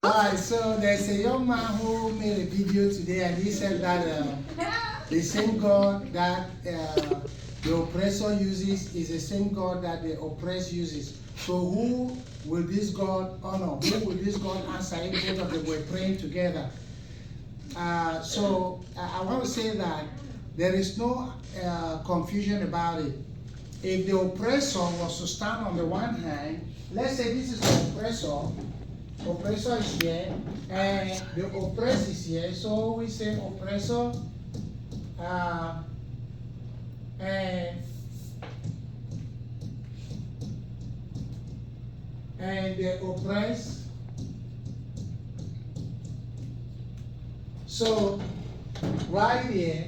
Alright, so there's a young man who made a video today and he said that the same God that the oppressor uses is the same God that the oppressed uses. So who will this God honor? Who will this God answer if both of them were praying together? So I want to say that there is no confusion about it. If the oppressor was to stand on the one hand, let's say this is the oppressor is here, and the oppressed is here, so we say oppressor, and the oppressed. So right here,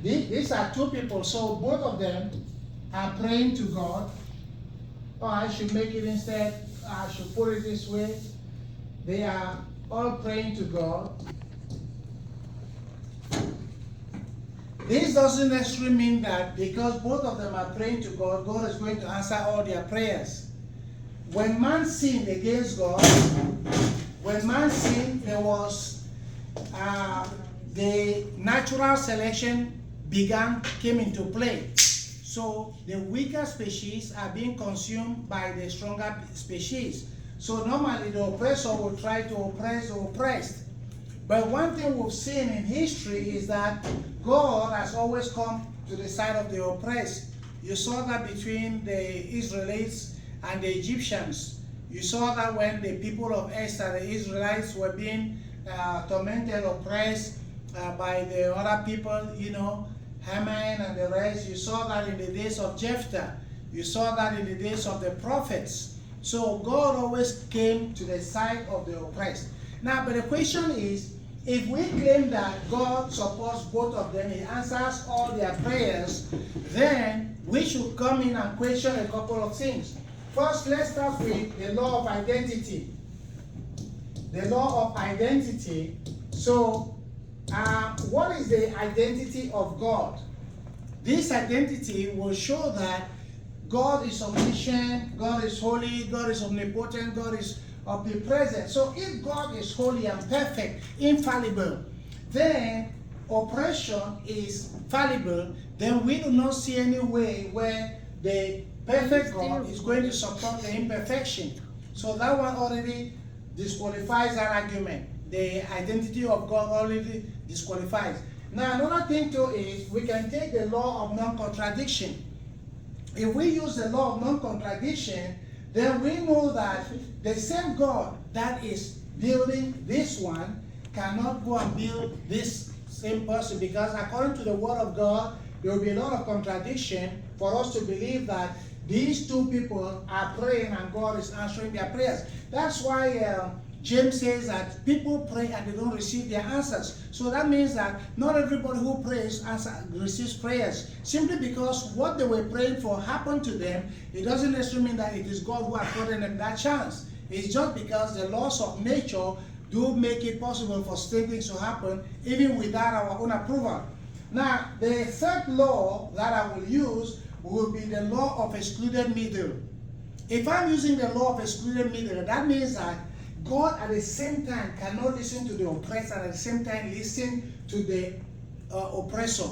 these are two people, so both of them are praying to God. Or I should make it instead, I should put it this way. They are all praying to God. This doesn't necessarily mean that because both of them are praying to God, God is going to answer all their prayers. When man sinned against God, there was the natural selection came into play. So the weaker species are being consumed by the stronger species. So normally the oppressor will try to oppress the oppressed. But one thing we've seen in history is that God has always come to the side of the oppressed. You saw that between the Israelites and the Egyptians. You saw that when the people of Esther, the Israelites, were being tormented, oppressed by the other people, you know, Haman and the rest. You saw that in the days of Jephthah. You saw that in the days of the prophets. So God always came to the side of the oppressed. Now, but the question is, if we claim that God supports both of them, He answers all their prayers, then we should come in and question a couple of things. First, let's start with the law of identity. The law of identity. So, what is the identity of God? This identity will show that God is omniscient, God is holy, God is omnipotent, God is omnipresent. So if God is holy and perfect, infallible, then oppression is fallible, then we do not see any way where the perfect God is going to support the imperfection. So that one already disqualifies that argument. The identity of God already disqualifies. Now another thing too is we can take the law of non-contradiction. If we use the law of non-contradiction, then we know that the same God that is building this one cannot go and build this same person, because according to the word of God, there will be a lot of contradiction for us to believe that these two people are praying and God is answering their prayers. That's why James says that people pray and they don't receive their answers. So that means that not everybody who prays receives prayers. Simply because what they were praying for happened to them, it doesn't necessarily mean that it is God who has given them that chance. It's just because the laws of nature do make it possible for certain things to happen even without our own approval. Now, the third law that I will use will be the law of excluded middle. If I'm using the law of excluded middle, that means that God at the same time cannot listen to the oppressed and at the same time listen to the oppressor.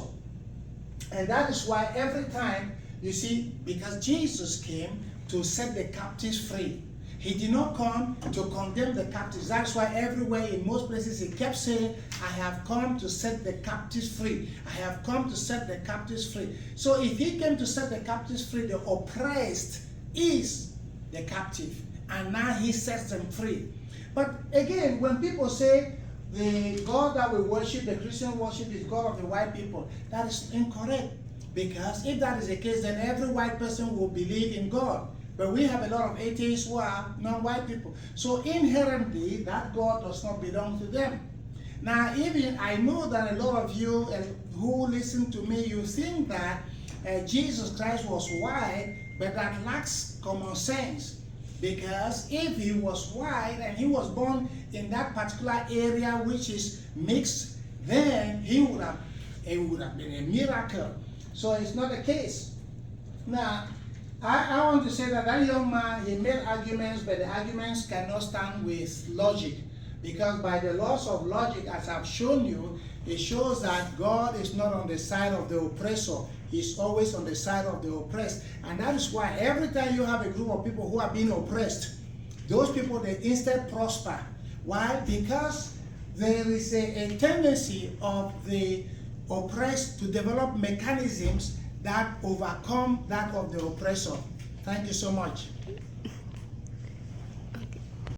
And that is why every time, you see, because Jesus came to set the captives free. He did not come to condemn the captives. That's why everywhere in most places he kept saying, I have come to set the captives free. I have come to set the captives free. So if he came to set the captives free, the oppressed is the captive. And now he sets them free. But again, when people say the God that we worship, the Christian worship, is God of the white people, that is incorrect. Because if that is the case, then every white person will believe in God. But we have a lot of atheists who are non-white people. So inherently, that God does not belong to them. Now, even I know that a lot of you who listen to me, you think that Jesus Christ was white, but that lacks common sense. Because if he was white and he was born in that particular area which is mixed, then it would have been a miracle. So it's not the case. Now, I want to say that that young man, he made arguments, but the arguments cannot stand with logic. Because by the laws of logic, as I've shown you, it shows that God is not on the side of the oppressor. He's always on the side of the oppressed. And that is why every time you have a group of people who are being oppressed, those people, they instead prosper. Why? Because there is a tendency of the oppressed to develop mechanisms that overcome that of the oppressor. Thank you so much.